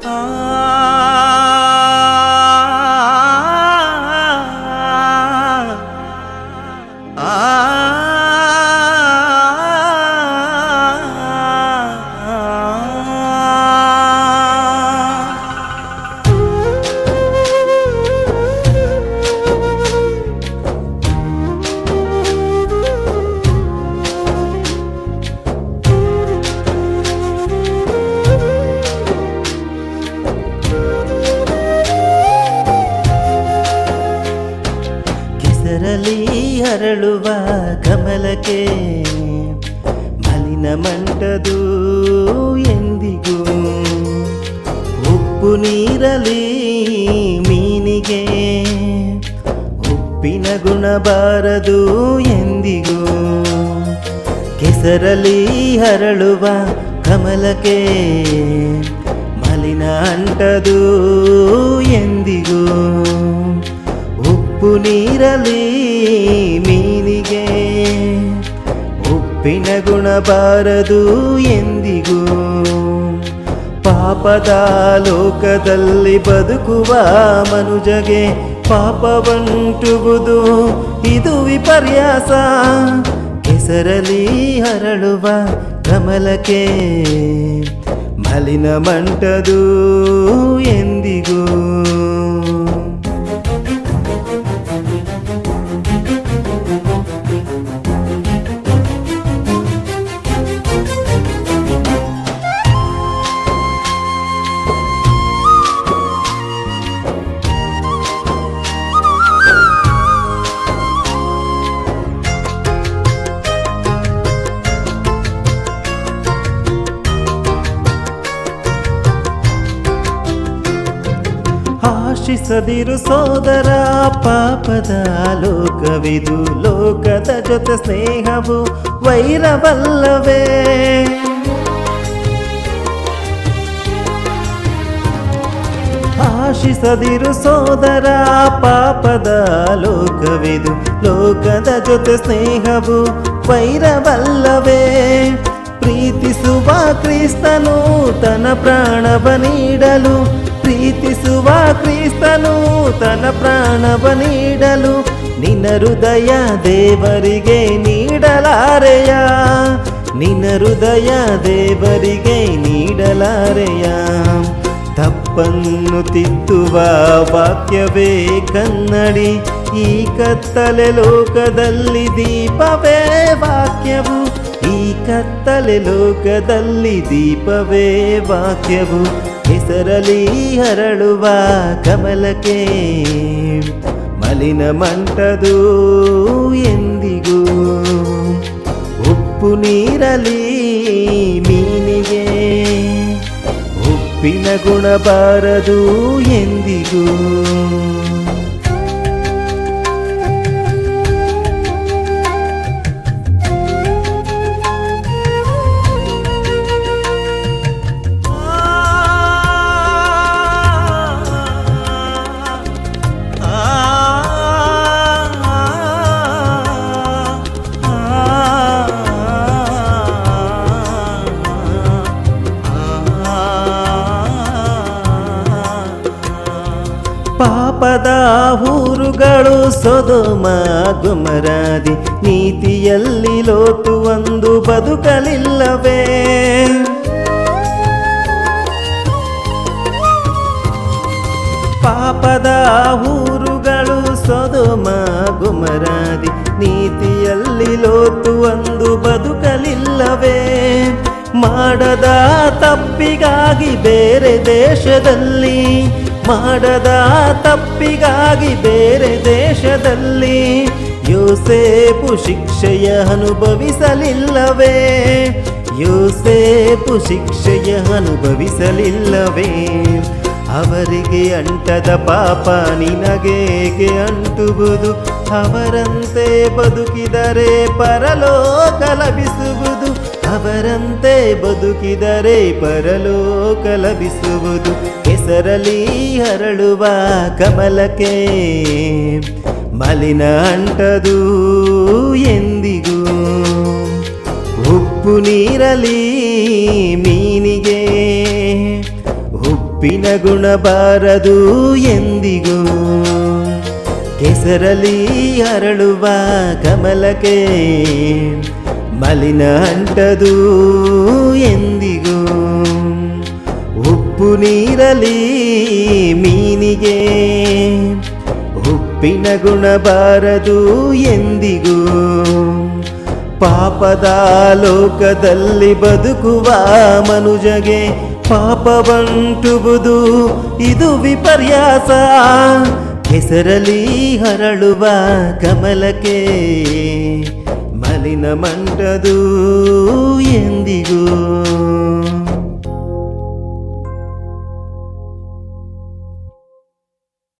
ಕೆಸರಲಿ ಹರಳುವ ಕಮಲಕ್ಕೆ ಮಲಿನ ಮಂಟದು ಎಂದಿಗೂ. ಉಪ್ಪು ನೀರಲಿ ಮೀನಿಗೆ ಉಪ್ಪಿನ ಗುಣ ಬಾರದು ಎಂದಿಗೂ. ಕೆಸರಲಿ ಹರಳುವ ಕಮಲಕ್ಕೆ ಮಲಿನ ಅಂಟದು ಎಂದಿಗೂ. ಉಪ್ಪು ನೀರಲಿ ಮೀನಿಗೆ ಉಪ್ಪಿನ ಗುಣ ಬಾರದು ಎಂದಿಗೂ. ಪಾಪದ ಲೋಕದಲ್ಲಿ ಬದುಕುವ ಮನುಜಗೆ ಪಾಪವಂಟುವುದು ಇದು ವಿಪರ್ಯಾಸ. ಕೆಸರಲಿ ಹರಳುವ ಕಮಲಕ್ಕೆ ಮಲಿನ ಮಂಟದು ಎಂದಿಗೂ. ಆಶಿಸದಿರು ಸೋದರ ಪಾಪದ ಲೋಕವಿದು. ಲೋಕದ ಜೊತೆ ಸ್ನೇಹವು ವೈರವಲ್ಲವೇ. ಆಶಿಸದಿರು ಸೋದರ ಪಾಪದ ಲೋಕವಿದು. ಲೋಕದ ಜೊತೆ ಸ್ನೇಹವು ವೈರವಲ್ಲವೇ. ಪ್ರೀತಿಸುವ ಕ್ರಿಸ್ತನು ತನ್ನ ಪ್ರಾಣವ ನೀಡಲು. ಪ್ರೀತಿಸುವ ಕ್ರಿಸ್ತನು ತನ್ನ ಪ್ರಾಣವ ನೀಡಲು. ನಿನ್ನ ಹೃದಯ ದೇವರಿಗೆ ನೀಡಲಾರೆಯ. ನಿನ್ನ ಹೃದಯ ದೇವರಿಗೆ ನೀಡಲಾರೆಯ. ತಪ್ಪನ್ನು ತಿದ್ದುವ ವಾಕ್ಯವೇ ಕನ್ನಡಿ. ಈ ಕತ್ತಲೆ ಲೋಕದಲ್ಲಿ ದೀಪವೇ ವಾಕ್ಯವು. ಈ ಕತ್ತಲೆ ಲೋಕದಲ್ಲಿ ದೀಪವೇ ವಾಕ್ಯವು. ಕೆಸರಲಿ ಹರಳುವ ಕಮಲಕ್ಕೆ ಮಲಿನ ಮಂಟದು ಎಂದಿಗೂ. ಉಪ್ಪು ನೀರಲಿ ಮೀನಿಗೆ ಉಪ್ಪಿನ ಗುಣ ಬಾರದು ಎಂದಿಗೂ. ಪಾಪದ ಊರುಗಳು ಸೊದೋಮ ಗೊಮರಾದಿ. ನೀತಿಯಲ್ಲಿ ಲೋತು ಒಂದು ಬದುಕಲಿಲ್ಲವೇ. ಪಾಪದ ಊರುಗಳು ಸೊದೋಮ ಗೊಮರಾದಿ. ನೀತಿಯಲ್ಲಿ ಲೋತು ಒಂದು ಬದುಕಲಿಲ್ಲವೇ. ಮಾಡದ ತಪ್ಪಿಗಾಗಿ ಬೇರೆ ದೇಶದಲ್ಲಿ. ಮಾಡದ ತಪ್ಪಿಗಾಗಿ ಬೇರೆ ದೇಶದಲ್ಲಿ. ಯೋಸೇಪು ಶಿಕ್ಷೆಯ ಅನುಭವಿಸಲಿಲ್ಲವೇ. ಯೋಸೇಪು ಶಿಕ್ಷೆಯ ಅನುಭವಿಸಲಿಲ್ಲವೇ. ಅವರಿಗೆ ಅಂಟದ ಪಾಪ ನಿನಗೇಗೆ ಅಂಟುವುದು. ಅವರಂತೆ ಬದುಕಿದರೆ ಪರಲೋಕ ಲಭಿಸುವುದು. ಅವರಂತೆ ಬದುಕಿದರೆ ಪರಲೋಕ ಲಭಿಸುವುದು. ಕೆಸರಲಿ ಹರಳುವ ಕಮಲಕ್ಕೆ ಮಲಿನ ಅಂಟದು ಎಂದಿಗೂ. ಉಪ್ಪು ನೀರಲಿ ಮೀನಿಗೆ ಉಪ್ಪಿನ ಗುಣ ಬಾರದು ಎಂದಿಗೂ ಕೆಸರಲಿ ಅರಳುವ ಕಮಲಕ್ಕೆ ಮಲಿನ ಅಂಟದು ಎಂದಿಗೂ ಉಪ್ಪು ನೀರಲಿ ಮೀನಿಗೆ ಉಪ್ಪಿನ ಗುಣ ಬಾರದು ಎಂದಿಗೂ ಪಾಪದ ಲೋಕದಲ್ಲಿ ಬದುಕುವ ಮನುಜಗೆ ಪಾಪವಂಟುವುದು ಇದು ವಿಪರ್ಯಾಸ ಹೆಸರಲಿ ಹರಳುವ ಕಮಲಕ್ಕೆ ಮಲಿನ ಮಂಟದು ಎಂದಿಗೂ